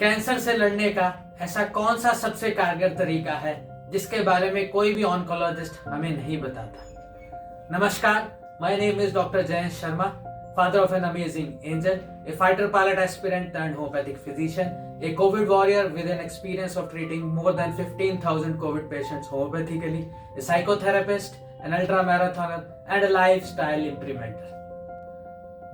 Cancer से लड़ने का ऐसा कौन सा सबसे कारगर तरीका है जिसके बारे में कोई भी ऑन्कोलॉजिस्ट हमें नहीं बताता। नमस्कार, my name is doctor Jayant Sharma, father of an amazing angel, a fighter pilot aspirant turned homeopathic physician, a COVID warrior with an experience of treating more than 15,000 COVID patients homeopathically, a psychotherapist, an ultra marathoner and a lifestyle implementer.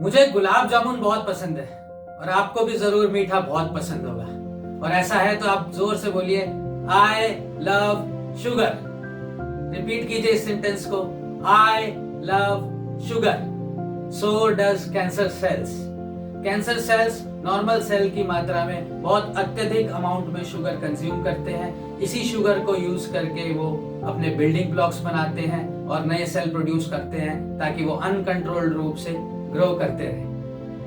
मुझे गुलाब जामुन बहुत पसंद है और आपको भी जरूर मीठा बहुत पसंद होगा, और ऐसा है तो आप जोर से बोलिए आई लव शुगर। रिपीट कीजिए इस सेंटेंस को, I love sugar. So does cancer cells. Cancer cells normal cell की मात्रा में बहुत अत्यधिक अमाउंट में शुगर कंज्यूम करते हैं। इसी शुगर को यूज करके वो अपने बिल्डिंग ब्लॉक्स बनाते हैं और नए सेल प्रोड्यूस करते हैं ताकि वो अनकंट्रोल्ड रूप से ग्रो करते रहें।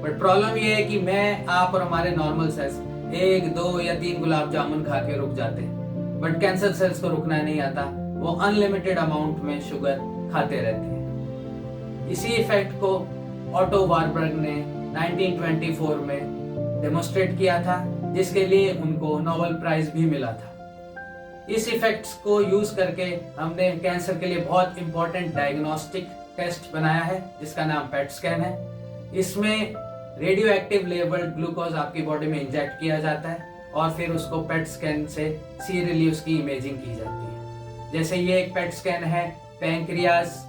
बट प्रॉब्लम ये है कि मैं, आप और हमारे नॉर्मल सेल्स 1, 2 या 3 गुलाब जामुन खा के रुक जाते हैं, बट कैंसर सेल्स को रुकना नहीं आता। वो अनलिमिटेड अमाउंट में शुगर खाते रहते हैं। इसी इफेक्ट को ऑटो वारबर्ग ने 1924 में डेमोन्स्ट्रेट किया था, जिसके लिए उनको नोबेल प्राइज भी मिला था। इस इफेक्ट्स को यूज करके हमने कैंसर के लिए बहुत इंपॉर्टेंट डायग्नोस्टिक टेस्ट बनाया है जिसका नाम पेट स्कैन है। इसमें रेडियो एक्टिव लेवल्ड ग्लूकोज आपकी बॉडी में इंजेक्ट किया जाता है और फिर उसको पेट स्कैन से सीरियली उसकी इमेजिंग की जाती है। जैसे ये एक पेट स्कैन है पैंक्रियास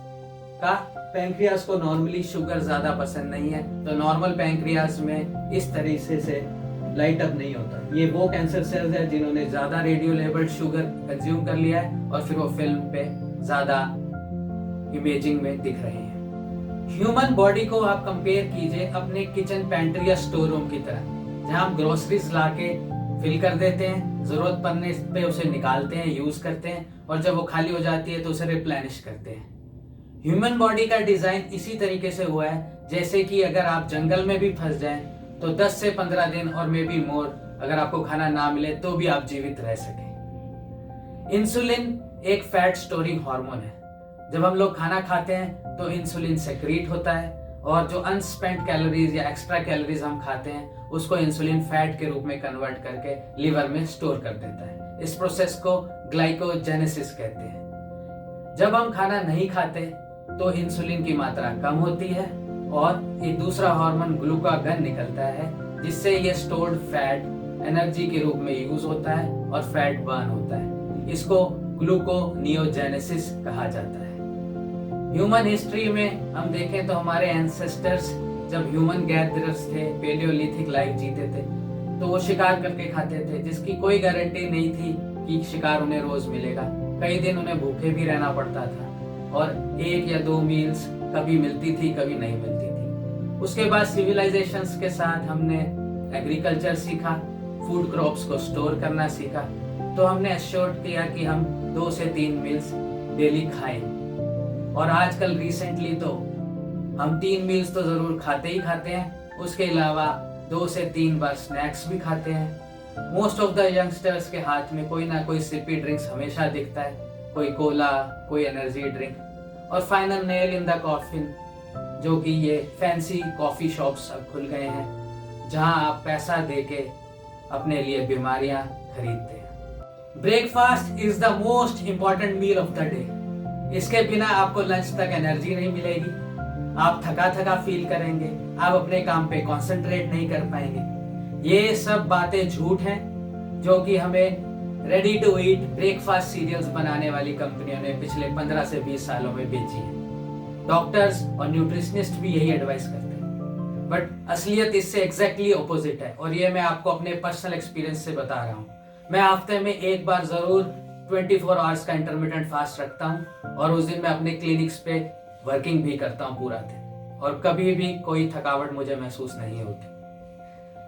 का। पैंक्रियास को नॉर्मली शुगर ज्यादा पसंद नहीं है, तो नॉर्मल पैंक्रियास में इस तरीके से लाइट अप नहीं होता। ये वो कैंसर सेल्स है जिन्होंने ज्यादा रेडियो लेवल्ड शुगर कंज्यूम कर लिया है और फिर वो फिल्म पे ज्यादा इमेजिंग में दिख रहे हैं। ह्यूमन बॉडी को आप कंपेयर कीजिए अपने किचन पैंट्री या स्टोर रूम की तरह, जहां हम ग्रोसरीज लाके फिल कर देते हैं, जरूरत पड़ने पे उसे निकालते हैं, यूज करते हैं, और जब वो खाली हो जाती है तो उसे रिप्लेनिश करते हैं। ह्यूमन बॉडी का डिजाइन इसी तरीके से हुआ है जैसे कि अगर आप जंगल में भी फंस जाएं तो 10 से 15 दिन और मे बी मोर अगर आपको खाना ना मिले तो भी आप जीवित रह सकें। इंसुलिन एक फैट स्टोरिंग हार्मोन है। जब हम लोग खाना खाते हैं तो इंसुलिन सेक्रीट होता है और जो अनस्पेंट कैलोरीज या एक्स्ट्रा कैलोरीज हम खाते हैं उसको इंसुलिन फैट के रूप में कन्वर्ट करके लिवर में स्टोर कर देता है। इस प्रोसेस को ग्लाइकोजेनेसिस कहते हैं। जब हम खाना नहीं खाते तो इंसुलिन की मात्रा कम होती है और एक दूसरा हार्मोन ग्लूकागन निकलता है, जिससे ये स्टोर्ड फैट एनर्जी के रूप में यूज होता है और फैट बर्न होता है। इसको ग्लूकोनियोजेनेसिस कहा जाता है। ह्यूमन हिस्ट्री में हम देखें तो हमारे एंसेस्टर्स जब ह्यूमन गैदरर्स थे, पेलियोलिथिक लाइफ जीते थे, तो वो शिकार करके खाते थे, जिसकी कोई गारंटी नहीं थी कि शिकार उन्हें रोज मिलेगा। कई दिन उन्हें भूखे भी रहना पड़ता था और 1 या 2 मील्स कभी मिलती थी, कभी नहीं मिलती थी। उसके बाद सिविलाइजेशंस के साथ हमने एग्रीकल्चर सीखा, फूड क्रॉप्स को स्टोर करना सीखा, तो हमने एश्योर किया कि हम 2 से 3 मील्स डेली खाएं। और आजकल रिसेंटली तो हम 3 मील्स तो जरूर खाते ही खाते हैं, उसके अलावा 2 से 3 बार स्नैक्स भी खाते हैं। मोस्ट ऑफ द यंगस्टर्स के हाथ में कोई ना कोई सिपी ड्रिंक्स हमेशा दिखता है, कोई कोला, कोई एनर्जी ड्रिंक, और final nail in the coffin जो कि ये फैंसी कॉफी शॉप्स अब खुल गए हैं जहां आप पैसा देके अपने लिए बीमारियां खरीदते हैं। Breakfast is the most important meal of the day. इसके बिना आपको लंच तक एनर्जी नहीं मिलेगी, आप थका थका फील करेंगे, आप अपने काम पे कॉन्सेंट्रेट नहीं कर पाएंगे। ये सब बातें झूठ हैं जो कि हमें ready to eat breakfast cereals बनाने वाली कंपनियों ने पिछले 15 से 20 सालों में बेची है। डॉक्टर्स और न्यूट्रिशनिस्ट भी यही एडवाइस करते हैं, बट असलियत इससे एग्जैक्टली ऑपोजिट है, और ये मैं आपको अपने पर्सनल एक्सपीरियंस से बता रहा हूँ। मैं हफ्ते में 1 बार जरूर 24 आवर्स का इंटरमिटेंट फास्ट रखता हूँ और उस दिन मैं अपने क्लिनिक्स पे वर्किंग भी करता हूँ पूरा दिन, और कभी भी कोई थकावट मुझे महसूस नहीं होती।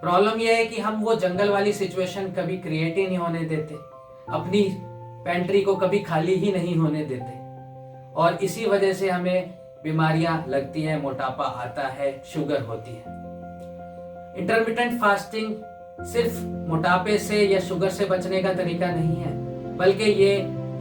प्रॉब्लम यह है कि हम वो जंगल वाली सिचुएशन कभी क्रिएट ही नहीं होने देते, अपनी पेंट्री को कभी खाली ही नहीं होने देते, और इसी वजह से हमें बीमारियां लगती हैं, मोटापा आता है, शुगर होती है। इंटरमिटेंट फास्टिंग सिर्फ मोटापे से या शुगर से बचने का तरीका नहीं है, बल्कि ये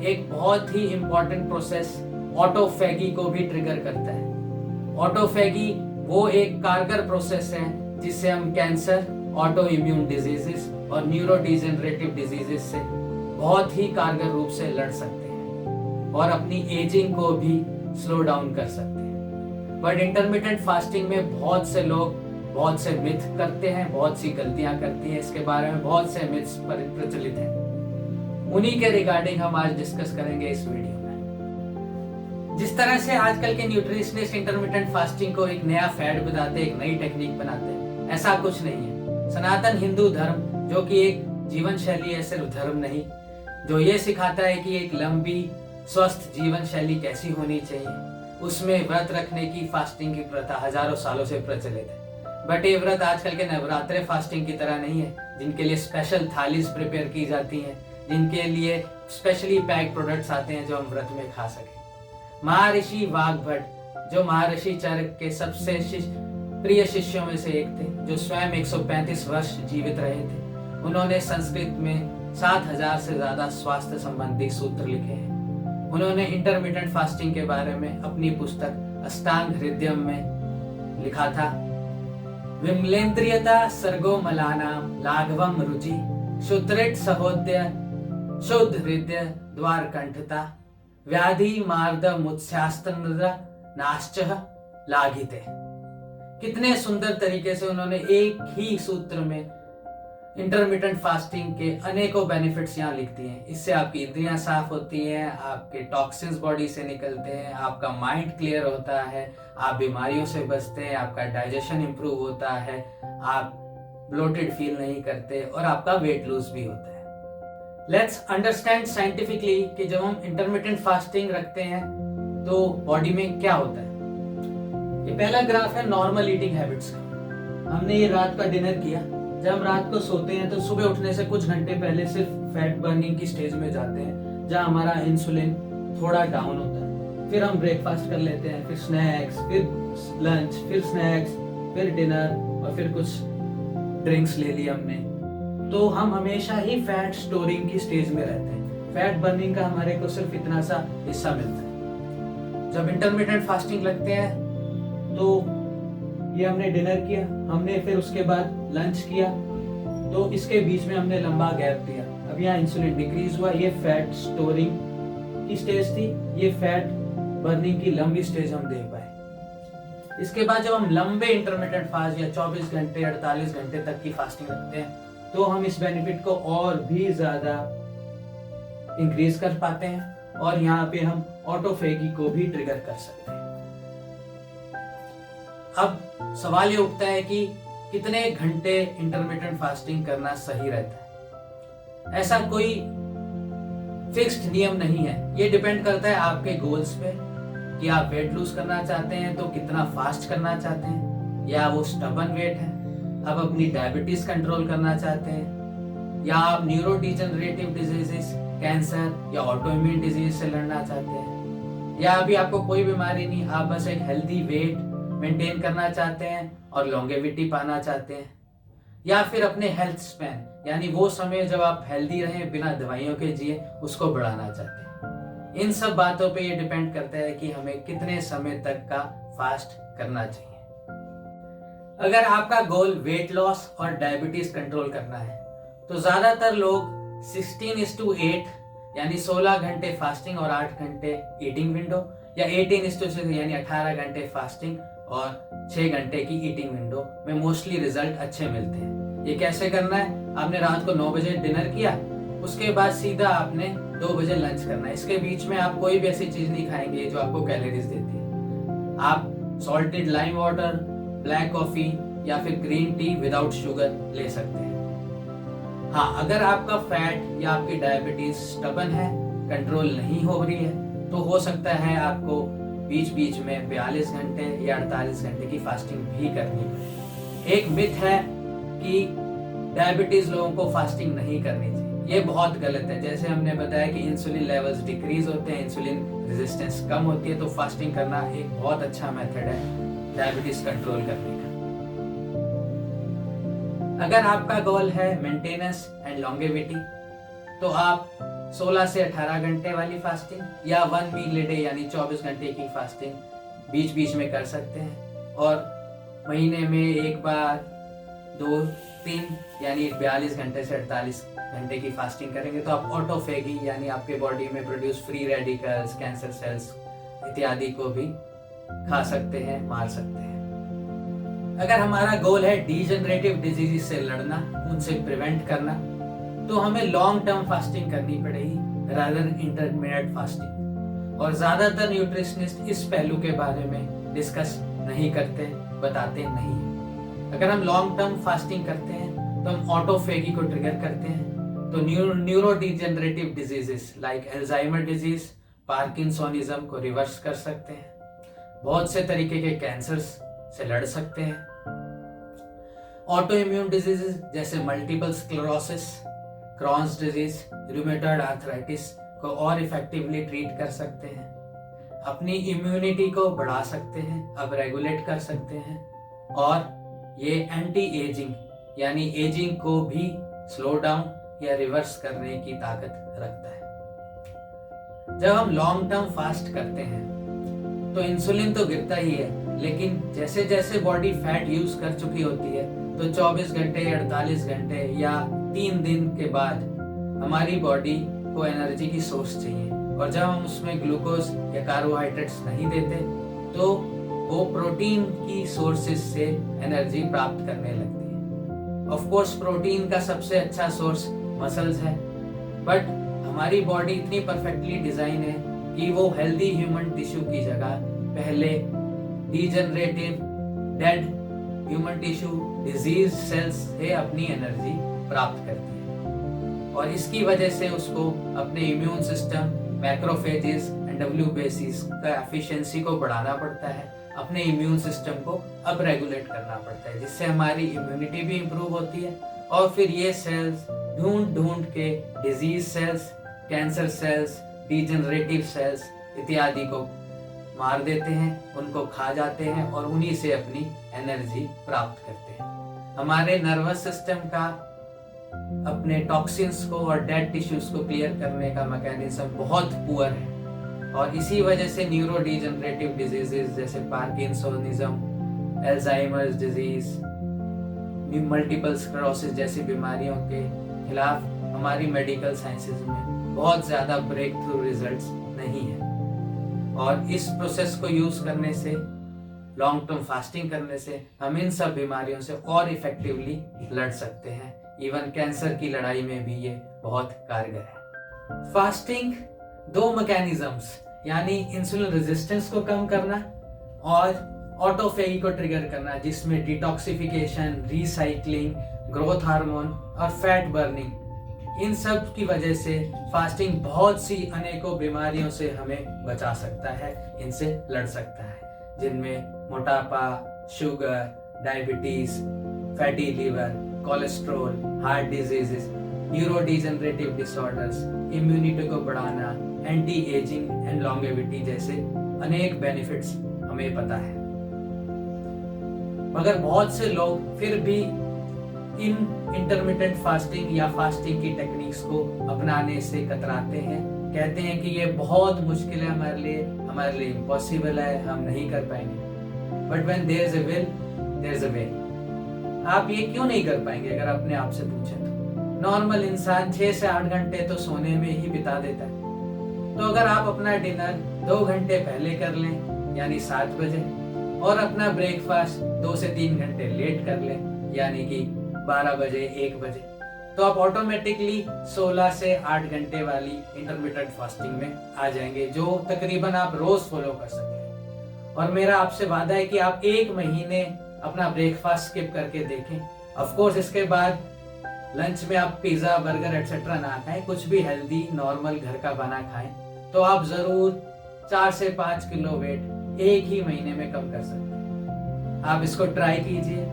एक बहुत ही इंपॉर्टेंट प्रोसेस ऑटोफेगी को भी ट्रिगर करता है। ऑटोफेगी वो एक कारगर प्रोसेस है जिससे हम कैंसर, ऑटो इम्यून डिजीजेस और और न्यूरोडिजेनरेटिव डिजीजेस से बहुत ही कारगर रूप से लड़ सकते हैं और अपनी एजिंग को भी स्लो डाउन कर सकते हैं। बट इंटरमिटेंट फास्टिंग में बहुत से लोग बहुत से मिथ करते हैं, बहुत सी गलतियां करती हैं। इसके बारे में बहुत से मिथ्स प्रचलित हैं। उन्हीं के रिगार्डिंग हम आज डिस्कस करेंगे इस वीडियो में। जिस तरह से आजकल के न्यूट्रिशनिस्ट इंटरमिटेंट फास्टिंग को एक नया फैड बताते हैं, एक नई टेक्निक बनाते हैं, ऐसा कुछ नहीं है। सनातन हिंदू धर्म जो कि एक जीवन शैली है, सिर्फ धर्म नहीं, जो ये सिखाता है कि एक लंबी स्वस्थ जीवन शैली कैसी होनी चाहिए, उसमें व्रत रखने की, फास्टिंग की प्रथा हजारों सालों से प्रचलित है। बट ये व्रत आजकल के नवरात्रे फास्टिंग की तरह नहीं है, जिनके लिए स्पेशल थालीज प्रिपेयर की जाती हैं, जिनके लिए स्पेशली पैक प्रोडक्ट्स आते हैं जो हम व्रत में खा सकें। महर्षि वाग्भट, जो महर्षि चरक के सबसे प्रिय शिष्यों में से एक थे, जो स्वयं 135 वर्ष जीवित रहे थे, उन्होंने संस्कृत में 7000 से ज्यादा स्वास्थ्य संबंधी सूत्र लिखे हैं। उन्होंने इंटरमिटेंट फास्टिंग के बारे में अपनी पुस्तक अष्टांग हृदयम में लिखा था, विमलेन्द्रियता सर्गो मलानाम लाघवम रुचि शुद्रिट सहोदय शुद्ध हृदय द्वार कंठता व्याधि मार्द मुत्स्यास्तन्द्र नाश्च लाघिते। कितने सुंदर तरीके से उन्होंने एक ही सूत्र में इंटरमिटेंट फास्टिंग के अनेकों बेनिफिट्स यहाँ लिख दिए हैं। इससे आपकी इंद्रियां साफ होती हैं, आपके टॉक्सिन्स बॉडी से निकलते हैं, आपका माइंड क्लियर होता है, आप बीमारियों से बचते हैं, आपका डाइजेशन इंप्रूव होता है, आप ब्लोटेड फील नहीं करते और आपका वेट लूज भी होता है। लेट्स अंडरस्टैंड साइंटिफिकली कि जब हम इंटरमिटेंट फास्टिंग रखते हैं तो बॉडी में क्या होता है। ये पहला ग्राफ है नॉर्मल ईटिंग हैबिट्स का। हमने ये रात का डिनर किया। जब हम रात को सोते हैं तो सुबह उठने से कुछ घंटे पहले सिर्फ फैट बर्निंग की स्टेज में जाते हैं, जहां हमारा इंसुलिन थोड़ा डाउन होता है। फिर हम ब्रेकफास्ट कर लेते हैं, फिर स्नैक्स, फिर लंच, फिर स्नैक्स, फिर डिनर और फिर कुछ ड्रिंक्स ले ली हमने। तो हम हमेशा ही फैट स्टोरिंग की स्टेज में रहते हैं। फैट बर्निंग का हमारे को सिर्फ इतना सा हिस्सा मिलता है। जब इंटरमिटेंट फास्टिंग लगते हैं तो ये हमने डिनर किया, हमने फिर उसके बाद लंच किया, तो इसके बीच में हमने लंबा गैप दिया। अब यहाँ इंसुलिन डिक्रीज हुआ, ये फैट स्टोरिंग की स्टेज थी, ये फैट बर्निंग की लंबी स्टेज हम दे पाए। इसके बाद जब हम लंबे इंटरमिटेंट फास्ट या 24 घंटे 48 घंटे तक की फास्टिंग रखते हैं तो हम इस बेनिफिट को और भी ज्यादा इंक्रीज कर पाते हैं और यहाँ पे हम ऑटोफेगी को भी ट्रिगर कर सकते हैं। अब सवाल ये उठता है कि कितने घंटे इंटरमिटेंट फास्टिंग करना सही रहता है। ऐसा कोई फिक्स्ड नियम नहीं है, ये डिपेंड करता है आपके गोल्स पे कि आप वेट लूज करना चाहते हैं तो कितना फास्ट करना चाहते हैं, या वो स्टबन वेट है, आप अपनी डायबिटीज कंट्रोल करना चाहते हैं, या आप न्यूरोडिजेनरेटिव डिजीजेस, कैंसर या ऑटोइम्यून डिजीज से लड़ना चाहते हैं, या अभी आपको कोई बीमारी नहीं, आप बस एक हेल्दी वेट मेंटेन करना चाहते हैं और लॉन्गेविटी पाना चाहते हैं, या फिर अपने हेल्थ स्पैन यानी वो समय जब आप हेल्दी रहें बिना दवाइयों के जिए उसको बढ़ाना चाहते हैं। इन सब बातों पे ये डिपेंड करता है कि हमें कितने समय तक का फास्ट करना चाहिए। अगर आपका गोल वेट लॉस और डायबिटीज कंट्रोल करना है तो ज्यादातर लोग 16:8 यानी 16 घंटे फास्टिंग और 8 घंटे ईटिंग विंडो, या 18:6 यानी 18 घंटे फास्टिंग और 6 घंटे की ईटिंग विंडो में मोस्टली रिजल्ट अच्छे मिलते हैं। ये कैसे करना है? आपने रात को 9 बजे डिनर किया, उसके बाद सीधा आपने 2 बजे लंच करना है। इसके बीच में आप कोई भी ऐसी चीज नहीं खाएंगे जो आपको कैलोरीज देती है। आप salted lime water, black coffee या फिर ग्रीन टी विदाउट शुगर ले सकते हैं। हाँ, अगर आपका फैट या आपकी डायबिटीज स्टबन है, कंट्रोल नहीं हो रही है, तो हो सकता है आपको बीच बीच में 42 घंटे या 48 घंटे की फास्टिंग भी करनी पड़े। एक मिथ है कि डायबिटीज लोगों को फास्टिंग नहीं करनी चाहिए, ये बहुत गलत है। जैसे हमने बताया कि इंसुलिन लेवल्स डिक्रीज होते हैं, इंसुलिन रेजिस्टेंस कम होती है, तो फास्टिंग करना एक बहुत अच्छा मेथड है डायबिटीज कंट्रोल करने का। अगर आपका गोल है मेंटेनेंस एंड लॉन्गेविटी तो आप 16 से 18 घंटे वाली फास्टिंग या 1 मील ए डे यानी 24 घंटे की फास्टिंग बीच बीच में कर सकते हैं, और महीने में एक बार 2 3 यानी 42 घंटे से 48 घंटे की फास्टिंग करेंगे तो आप ऑटोफेगी यानी आपके बॉडी में produce free radicals, cancer cells इत्यादि को भी खा सकते हैं, मार सकते हैं। अगर हमारा गोल है डीजनरेटिव डिजीज से लड़ना, उनसे प्रिवेंट करना, तो हमें लॉन्ग टर्म फास्टिंग करनी पड़ेगी रादर देन इंटरमिटेंट फास्टिंग। और ज्यादातर न्यूट्रिशनिस्ट इस पहलू के बारे में डिस्कस नहीं करते, बताते नहीं है। अगर हम लॉन्ग टर्म फास्टिंग करते हैं तो हम ऑटोफेगी को ट्रिगर करते हैं, तो neuro degenerative diseases like Alzheimer disease, parkinsonism को रिवर्स कर सकते हैं, बहुत से तरीके के कैंसर्स से लड़ सकते हैं। ऑटो इम्यून डिजीजेस जैसे multiple sclerosis, Crohn's disease, rheumatoid arthritis को और इफेक्टिवली ट्रीट कर सकते हैं। अपनी इम्यूनिटी को बढ़ा सकते हैं, अब रेगुलेट कर सकते हैं, और ये एंटी एजिंग यानी एजिंग को भी स्लो डाउन या रिवर्स करने की ताकत रखता है। जब हम लॉन्ग टर्म फास्ट करते हैं तो इंसुलिन तो गिरता ही है, लेकिन जैसे जैसे बॉडी फैट यूज कर चुकी होती है तो 24 घंटे, 48 घंटे या 3 दिन के बाद हमारी बॉडी को एनर्जी की सोर्स चाहिए, और जब हम उसमें ग्लूकोज या कार्बोहाइड्रेट्स नहीं देते तो वो प्रोटीन की सोर्सेज से एनर्जी प्राप्त करने लगती है। ऑफ कोर्स प्रोटीन का सबसे अच्छा सोर्स मसल्स है, बट हमारी बॉडी इतनी परफेक्टली डिजाइन है कि वो हेल्दी ह्यूमन टिश्यू की जगह पहले degenerative dead human tissue disease cells से अपनी एनर्जी प्राप्त करती है, और इसकी वजह से उसको अपने इम्यून सिस्टम, मैक्रोफेजेस एंड डब्ल्यूबीसीज का एफिशिएंसी को बढ़ाना पड़ता है, अपने इम्यून सिस्टम को अब रेगुलेट करना पड़ता है, जिससे हमारी इम्यूनिटी भी इंप्रूव होती है, और फिर ये सेल्स ढूंढ ढूंढ के disease cells, cancer cells, degenerative cells इत्यादि को मार देते हैं, उनको खा जाते हैं और उन्हीं से अपनी एनर्जी प्राप्त करते हैं। हमारे नर्वस सिस्टम का अपने टॉक्सिन्स को और डेड टिश्यूज को क्लियर करने का मैकेनिज्म बहुत पुअर है, और इसी वजह से न्यूरो डिजेनरेटिव डिजीजेस जैसे parkinsonism, Alzheimer's disease, multiple sclerosis जैसी बीमारियों के खिलाफ हमारी मेडिकल साइंसेज में बहुत ज्यादा ब्रेक थ्रू रिजल्ट्स नहीं है। और इस प्रोसेस को यूज करने से, लॉन्ग टर्म फास्टिंग करने से हम इन सब बीमारियों से और इफेक्टिवली लड़ सकते हैं। इवन कैंसर की लड़ाई में भी ये बहुत कारगर है। फास्टिंग 2 मैकेनिज्म्स यानी इंसुलिन रेजिस्टेंस को कम करना और ऑटोफेगी को ट्रिगर करना, जिसमें डिटॉक्सिफिकेशन, रिसाइक्लिंग, ग्रोथ हार्मोन और फैट बर्निंग, इन सब की वजह से फास्टिंग बहुत सी अनेकों बीमारियों से हमें बचा सकता है, इनसे लड़ सकता है, जिनमें मोटापा, sugar, diabetes, fatty liver, cholesterol, heart diseases, neuro degenerative disorders, immunity को बढ़ाना, एंटी एजिंग एंड लॉन्गेविटी जैसे अनेक बेनिफिट्स हमें पता है। मगर बहुत से लोग फिर भी इन इंटरमिटेंट फास्टिंग या फास्टिंग की टेक्निक्स को अपनाने से कतराते हैं, कहते हैं कि ये बहुत मुश्किल है हमारे लिए इम्पॉसिबल है, हम नहीं कर पाएंगे। But when there is a will there is a way. आप ये क्यों नहीं कर पाएंगे? अगर अपने आप से पूछें तो नॉर्मल इंसान 6 से 8 घंटे तो सोने में ही बिता देता है, तो अगर आप अपना डिनर 2 घंटे पहले कर लें यानी 7 बजे, और अपना ब्रेकफास्ट 2 से 3 घंटे लेट कर लें यानी कि 12 बजे, 1 बजे, तो आप ऑटोमेटिकली 16 से 8 घंटे वाली इंटरमिटेंट फास्टिंग में आ जाएंगे, जो तकरीबन आप रोज फॉलो कर सकते। और मेरा आपसे वादा है कि आप 1 महीने अपना ब्रेकफास्ट स्किप करके देखें। ऑफ कोर्स इसके बाद लंच में आप पिज्जा, बर्गर एटसेट्रा ना खाएं, कुछ भी हेल्दी नॉर्मल घर का बना खाएं, तो आप जरूर 4 से 5 किलो वेट 1 ही महीने में कम कर सकते हैं। आप इसको ट्राई कीजिए,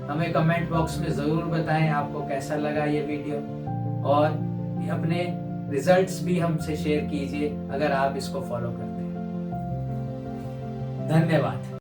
हमें कमेंट बॉक्स में जरूर बताएं आपको कैसा लगा ये वीडियो, और अपने रिजल्ट्स भी हमसे शेयर कीजिए अगर आप इसको फॉलो करते हैं। धन्यवाद।